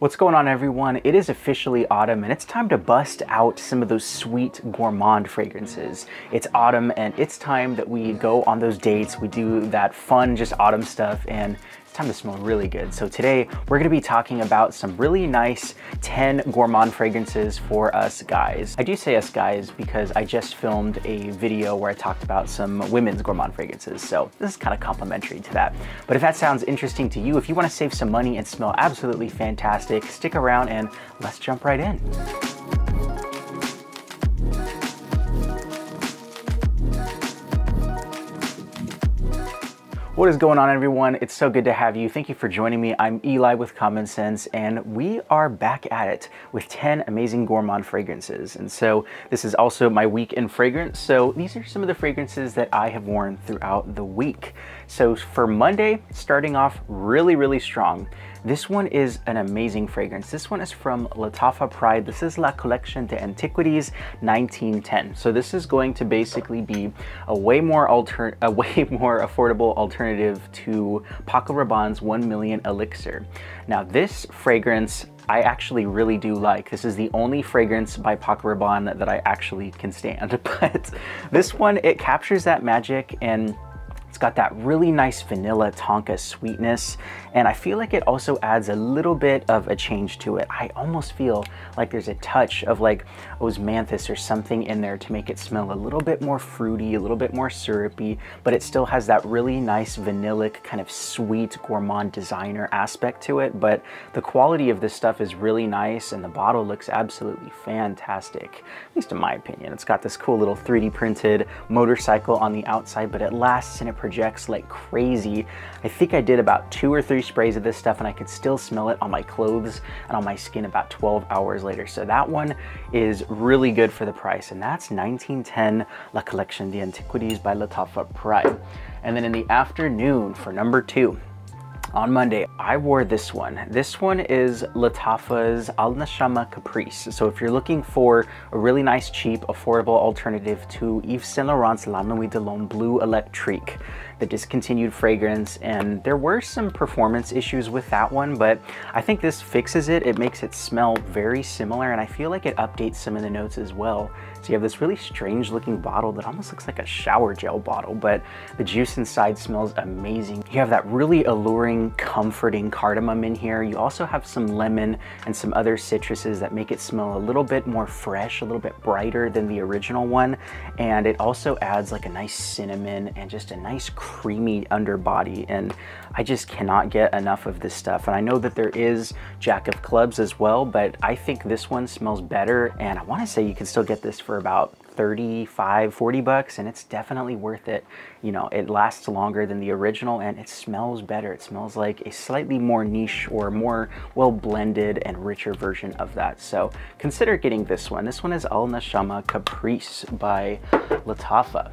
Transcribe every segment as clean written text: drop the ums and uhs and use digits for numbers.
What's going on, everyone? It is officially autumn and it's time to bust out some of those sweet gourmand fragrances. It's autumn and it's time that we go on those dates. We do that fun, just autumn stuff, and it's time to smell really good. So today we're gonna be talking about some really nice 10 gourmand fragrances for us guys. I do say us guys because I just filmed a video where I talked about some women's gourmand fragrances. So this is kind of complimentary to that. But if that sounds interesting to you, if you wanna save some money and smell absolutely fantastic, stick around and let's jump right in. What is going on, everyone? It's so good to have you. Thank you for joining me. I'm Eli with Common Sense, and we are back at it with 10 amazing gourmand fragrances. And so this is also my week in fragrance. So these are some of the fragrances that I have worn throughout the week. So for Monday, starting off really strong. This one is an amazing fragrance. This one is from Lattafa Pride. This is La Collection de Antiquities 1910. So this is going to basically be a way more affordable alternative to Paco Rabanne's 1 Million Elixir. Now this fragrance I actually really do like. This is the only fragrance by Paco Rabanne that I actually can stand. But this one, it captures that magic, and it's got that really nice vanilla Tonka sweetness, and I feel like it also adds a little bit of a change to it. I almost feel like there's a touch of like osmanthus or something in there to make it smell a little bit more fruity, a little bit more syrupy, but it still has that really nice vanillic kind of sweet gourmand designer aspect to it. But the quality of this stuff is really nice, and the bottle looks absolutely fantastic, at least in my opinion. It's got this cool little 3D printed motorcycle on the outside, but it lasts and it projects like crazy. I think I did about 2 or 3 sprays of this stuff and I could still smell it on my clothes and on my skin about 12 hours later. So that one is really good for the price, and that's 1910 La Collection de Antiquities by Lattafa Pride. And then in the afternoon for number 2, on Monday, I wore this one. This one is Lattafa's Nashama Caprice. So if you're looking for a really nice, cheap, affordable alternative to Yves Saint Laurent's La Nuit de l'Homme Bleu Electrique, the discontinued fragrance, and there were some performance issues with that one, but I think this fixes it. It makes it smell very similar, and I feel like it updates some of the notes as well. So you have this really strange looking bottle that almost looks like a shower gel bottle, but the juice inside smells amazing. You have that really alluring, comforting cardamom in here. You also have some lemon and some other citruses that make it smell a little bit more fresh, a little bit brighter than the original one. And it also adds like a nice cinnamon and just a nice creamy underbody. And I just cannot get enough of this stuff. And I know that there is Jack of Clubs as well, but I think this one smells better. And I want to say you can still get this for about 35, 40 bucks, and it's definitely worth it. You know, it lasts longer than the original and it smells better. It smells like a slightly more niche or more well blended and richer version of that. So consider getting this one. This one is Al Nashama Caprice by Lattafa.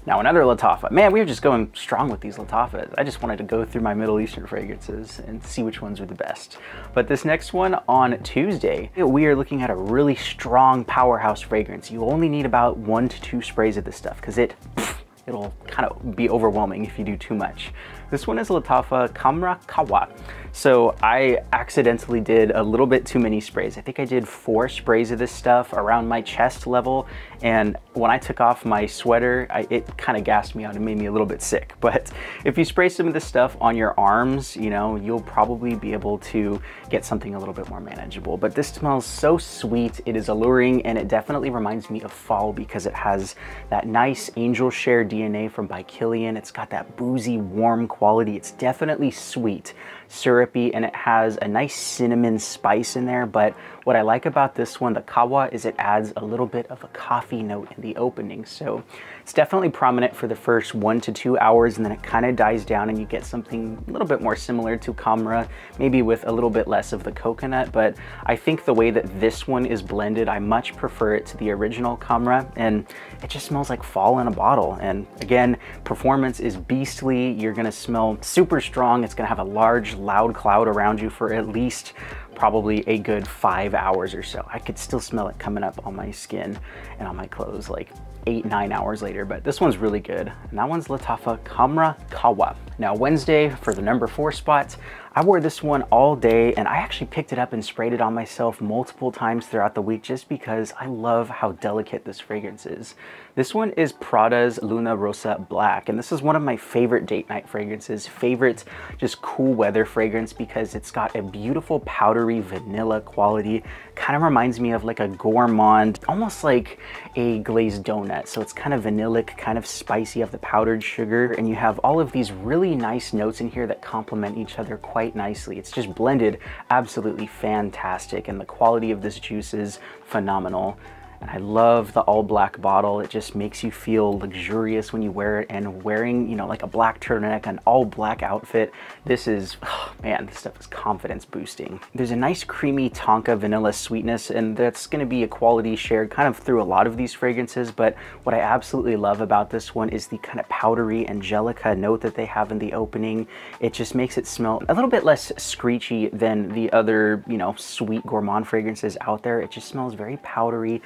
Now another Lattafa. Man, we were just going strong with these Lattafas. I just wanted to go through my Middle Eastern fragrances and see which ones were the best. But this next one on Tuesday, we are looking at a really strong powerhouse fragrance. You only need about 1 to 2 sprays of this stuff because it'll kind of be overwhelming if you do too much. This one is Lattafa Khamrah Qahwa. So I accidentally did a little bit too many sprays. I think I did 4 sprays of this stuff around my chest level, and when I took off my sweater, it kind of gassed me out and made me a little bit sick. But if you spray some of this stuff on your arms, you know, you'll probably be able to get something a little bit more manageable. But this smells so sweet, it is alluring, and it definitely reminds me of fall because it has that nice angel share DNA from By Kilian. It's got that boozy, warm quality. It's definitely sweet, syrupy, and it has a nice cinnamon spice in there. But what I like about this one, the Qahwa, is it adds a little bit of a coffee note in the opening. So it's definitely prominent for the first 1 to 2 hours, and then it kind of dies down and you get something a little bit more similar to Khamrah, maybe with a little bit less of the coconut. But I think the way that this one is blended, I much prefer it to the original Khamrah, and it just smells like fall in a bottle. And again, performance is beastly. You're gonna smell super strong. It's gonna have a large, loud cloud around you for at least probably a good 5 hours or so. I could still smell it coming up on my skin and on my clothes like 8-9 hours later, but this one's really good. And that one's Lattafa Khamrah Qahwa. Now Wednesday, for the number 4 spot, I wore this one all day, and I actually picked it up and sprayed it on myself multiple times throughout the week just because I love how delicate this fragrance is. This one is Prada's Luna Rossa Black, and this is one of my favorite date night fragrances, favorite just cool weather fragrance, because it's got a beautiful powdery vanilla quality. Kind of reminds me of like a gourmand, almost like a glazed donut. So it's kind of vanillic, kind of spicy of the powdered sugar, and you have all of these really nice notes in here that complement each other quite nicely. It's just blended absolutely fantastic, and the quality of this juice is phenomenal. And I love the all black bottle. It just makes you feel luxurious when you wear it, and wearing, you know, like a black turtleneck, an all black outfit. This is, oh man, this stuff is confidence boosting. There's a nice creamy Tonka vanilla sweetness, and that's gonna be a quality shared kind of through a lot of these fragrances. But what I absolutely love about this one is the kind of powdery Angelica note that they have in the opening. It just makes it smell a little bit less screechy than the other, you know, sweet gourmand fragrances out there. It just smells very powdery,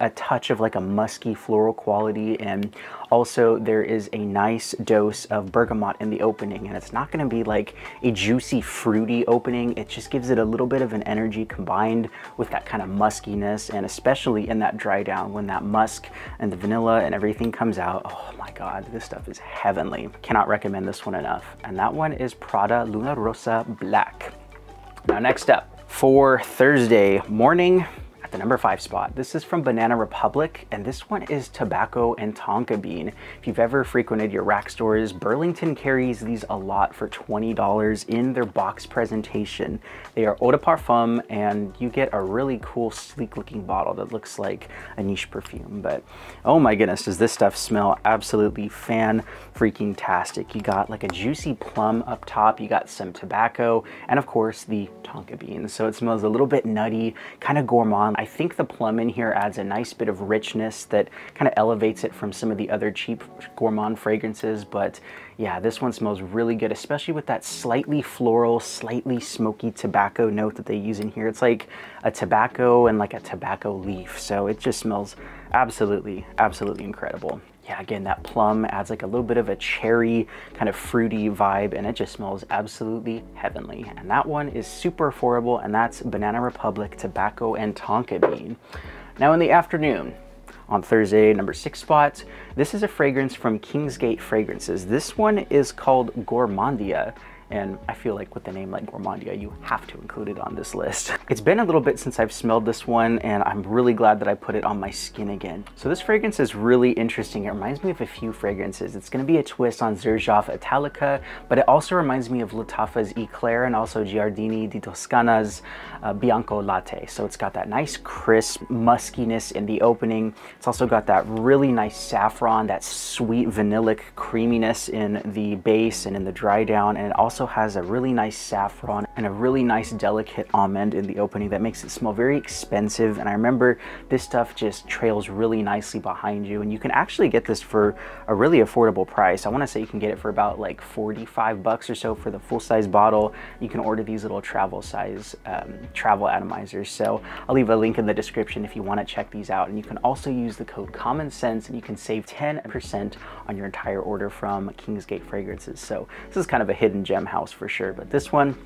a touch of like a musky floral quality, and also there is a nice dose of bergamot in the opening, and it's not going to be like a juicy fruity opening. It just gives it a little bit of an energy combined with that kind of muskiness, and especially in that dry down when that musk and the vanilla and everything comes out. Oh my god, this stuff is heavenly. Cannot recommend this one enough. And that one is Prada Luna Rossa Black. Now next up, for Thursday morning, at the number 5 spot, this is from Banana Republic, and this one is Tobacco and Tonka Bean. If you've ever frequented your rack stores, Burlington carries these a lot for $20 in their box presentation. They are eau de parfum, and you get a really cool, sleek looking bottle that looks like a niche perfume. But oh my goodness, does this stuff smell absolutely fan-freaking-tastic. You got like a juicy plum up top, you got some tobacco, and of course the Tonka bean. So it smells a little bit nutty, kind of gourmand. I think the plum in here adds a nice bit of richness that kind of elevates it from some of the other cheap gourmand fragrances. But yeah, this one smells really good, especially with that slightly floral, slightly smoky tobacco note that they use in here. It's like a tobacco and like a tobacco leaf. So it just smells absolutely, absolutely incredible. Yeah, again, that plum adds like a little bit of a cherry kind of fruity vibe, and it just smells absolutely heavenly. And that one is super affordable, and that's Banana Republic Tobacco and Tonka Bean. Now in the afternoon, on Thursday, number 6 spot, this is a fragrance from Kingsgate Fragrances. This one is called Gourmandia. And I feel like with a name like Gourmandia, you have to include it on this list. It's been a little bit since I've smelled this one, and I'm really glad that I put it on my skin again. So this fragrance is really interesting. It reminds me of a few fragrances. It's gonna be a twist on Xerjoff Italica, but it also reminds me of Lattafa's Eclair and also Giardini di Toscana's Bianco Latte. So it's got that nice crisp muskiness in the opening. It's also got that really nice saffron, that sweet vanillic creaminess in the base and in the dry down, and it also has a really nice saffron and a really nice delicate almond in the opening that makes it smell very expensive. And I remember this stuff just trails really nicely behind you, and you can actually get this for a really affordable price. I want to say you can get it for about like 45 bucks or so for the full-size bottle. You can order these little travel size travel atomizers, so I'll leave a link in the description if you want to check these out. And you can also use the code Common Sense, and you can save 10% on your entire order from Kingsgate Fragrances. So this is kind of a hidden gem house for sure, but this one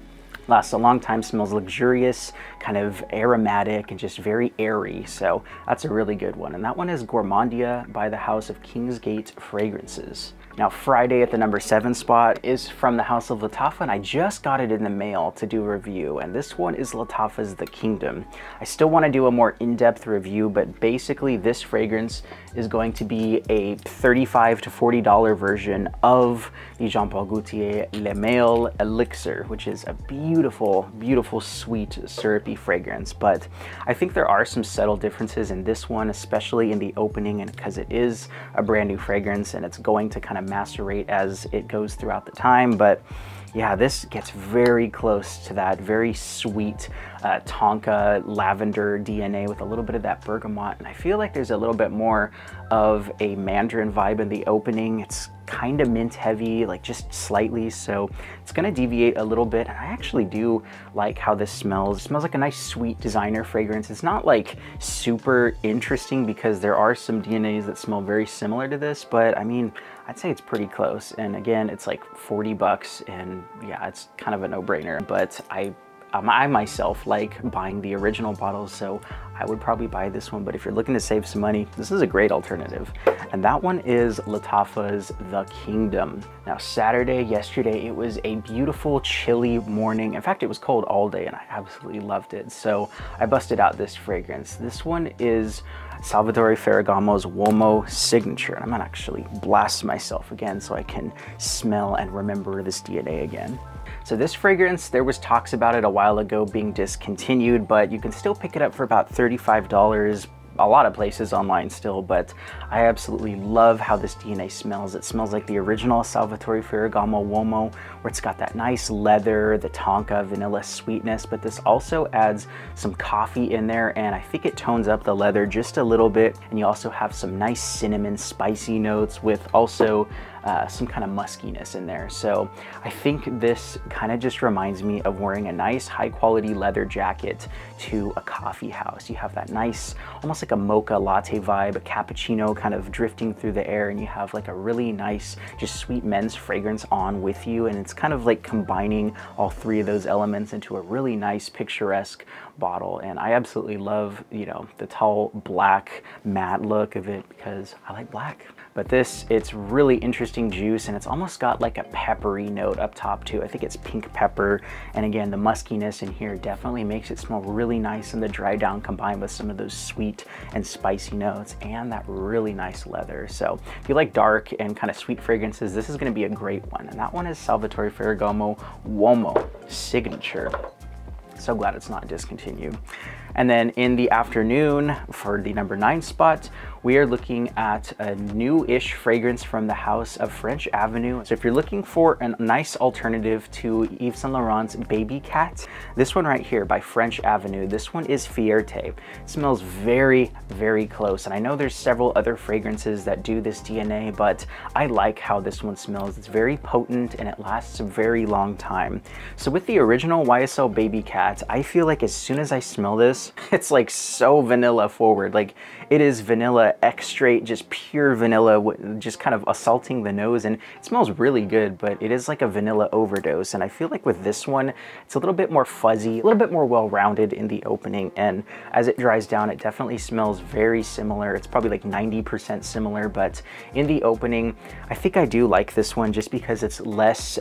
lasts a long time, smells luxurious, kind of aromatic, and just very airy. So that's a really good one. And that one is Gourmandia by the house of Kingsgate Fragrances. Now Friday at the number 7 spot is from the house of Lattafa, and I just got it in the mail to do a review, and this one is Lattafa's The Kingdom. I still want to do a more in-depth review, but basically this fragrance is going to be a $35 to $40 version of the Jean Paul Gaultier Le Male Elixir, which is a beautiful, beautiful, sweet, syrupy fragrance. But I think there are some subtle differences in this one, especially in the opening, and because it is a brand new fragrance and it's going to kind of macerate as it goes throughout the time. But yeah, this gets very close to that very sweet Tonka lavender DNA with a little bit of that bergamot, and I feel like there's a little bit more of a mandarin vibe in the opening. It's kind of mint heavy, like just slightly, so it's gonna deviate a little bit. And I actually do like how this smells. It smells like a nice sweet designer fragrance. It's not like super interesting because there are some DNAs that smell very similar to this, but I mean, I'd say it's pretty close. And again, it's like 40 bucks, and yeah, it's kind of a no-brainer. But I myself like buying the original bottles, so I would probably buy this one. But if you're looking to save some money, this is a great alternative. And that one is Lattafa's The Kingdom. Now, yesterday, it was a beautiful, chilly morning. In fact, it was cold all day, and I absolutely loved it. So I busted out this fragrance. This one is Salvatorre Ferragamo's Uomo Signature. And I'm gonna actually blast myself again so I can smell and remember this DNA again. So this fragrance, there was talks about it a while ago being discontinued, but you can still pick it up for about $35. A lot of places online still, but I absolutely love how this DNA smells. It smells like the original Salvatore Ferragamo Uomo, where it's got that nice leather, the Tonka vanilla sweetness, but this also adds some coffee in there, and I think it tones up the leather just a little bit. And you also have some nice cinnamon spicy notes with also some kind of muskiness in there. So I think this kind of just reminds me of wearing a nice high quality leather jacket to a coffee house. You have that nice, almost like a mocha latte vibe, a cappuccino kind of drifting through the air, and you have like a really nice, just sweet men's fragrance on with you. And it's kind of like combining all three of those elements into a really nice picturesque bottle. And I absolutely love, you know, the tall black matte look of it because I like black. But this, it's really interesting juice, and it's almost got like a peppery note up top too. I think it's pink pepper. And again, the muskiness in here definitely makes it smell really nice in the dry down, combined with some of those sweet and spicy notes and that really nice leather. So if you like dark and kind of sweet fragrances, this is gonna be a great one. And that one is Salvatore Ferragamo Uomo Signature. So glad it's not discontinued. And then in the afternoon, for the number 9 spot, we are looking at a new-ish fragrance from the house of French Avenue. So if you're looking for a nice alternative to Yves Saint Laurent's Baby Cat, this one right here by French Avenue, this one is Fierte. It smells very, very close. And I know there's several other fragrances that do this DNA, but I like how this one smells. It's very potent and it lasts a very long time. So with the original YSL Baby Cat, I feel like as soon as I smell this, it's like so vanilla forward. Like it is vanilla extract, just pure vanilla, just kind of assaulting the nose, and it smells really good, but it is like a vanilla overdose. And I feel like with this one, it's a little bit more fuzzy, a little bit more well-rounded in the opening, and as it dries down, it definitely smells very similar. It's probably like 90% similar, but in the opening, I think I do like this one just because it's less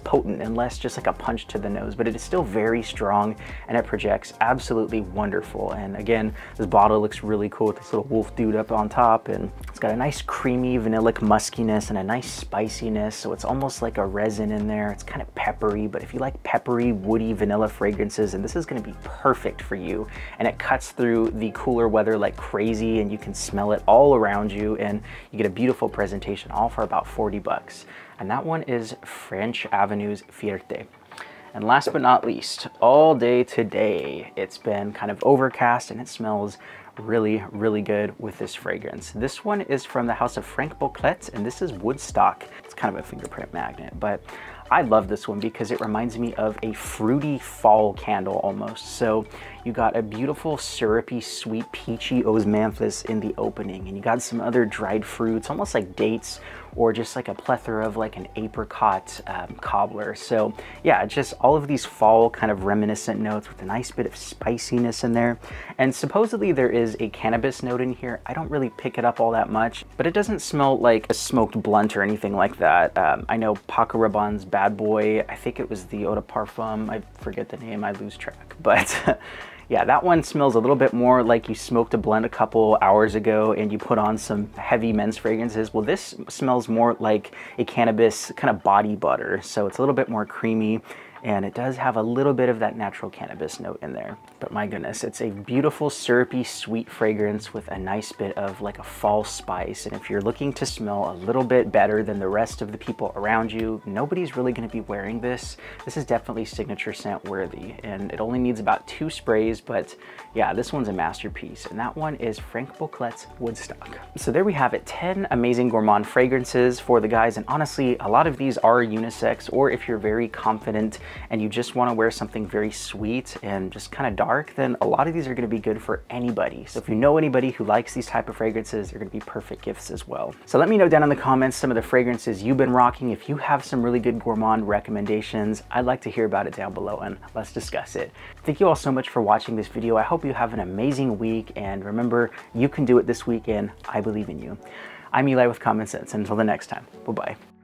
potent and less just like a punch to the nose, but it is still very strong and it projects absolutely wonderful. And again, this bottle looks really cool with this little wolf dude up on top, and it's got a nice creamy vanillic muskiness and a nice spiciness, so it's almost like a resin in there. It's kind of peppery, but if you like peppery, woody vanilla fragrances, and this is going to be perfect for you. And it cuts through the cooler weather like crazy, and you can smell it all around you, and you get a beautiful presentation, all for about 40 bucks. And that one is French Avenue's Fierte. And last but not least, all day today, it's been kind of overcast and it smells really, really good with this fragrance. This one is from the house of Franck Boclet, and this is Woodstock. It's kind of a fingerprint magnet, but I love this one because it reminds me of a fruity fall candle almost. So you got a beautiful syrupy, sweet, peachy osmanthus in the opening, and you got some other dried fruits, almost like dates, or just like a plethora of like an apricot cobbler. So yeah, just all of these fall kind of reminiscent notes with a nice bit of spiciness in there. And supposedly there is a cannabis note in here. I don't really pick it up all that much, but it doesn't smell like a smoked blunt or anything like that. I know Paco Rabanne's Bad Boy, I think it was the Eau de Parfum, I forget the name, I lose track, but yeah, that one smells a little bit more like you smoked a blunt a couple hours ago and you put on some heavy men's fragrances. Well, this smells more like a cannabis kind of body butter. So it's a little bit more creamy and it does have a little bit of that natural cannabis note in there. But my goodness, it's a beautiful, syrupy, sweet fragrance with a nice bit of like a fall spice. And if you're looking to smell a little bit better than the rest of the people around you, nobody's really going to be wearing this. This is definitely signature scent worthy, and it only needs about 2 sprays, but yeah, this one's a masterpiece, and that one is Franck Boclet's Woodstock. So there we have it, 10 amazing gourmand fragrances for the guys, and honestly, a lot of these are unisex, or if you're very confident and you just want to wear something very sweet and just kind of dark, then a lot of these are going to be good for anybody. So if you know anybody who likes these type of fragrances, they're going to be perfect gifts as well. So let me know down in the comments some of the fragrances you've been rocking. If you have some really good gourmand recommendations, I'd like to hear about it down below and let's discuss it. Thank you all so much for watching this video. I hope you have an amazing week, and remember, you can do it this weekend. I believe in you. I'm Eli with Common Sense. Until the next time, bye-bye.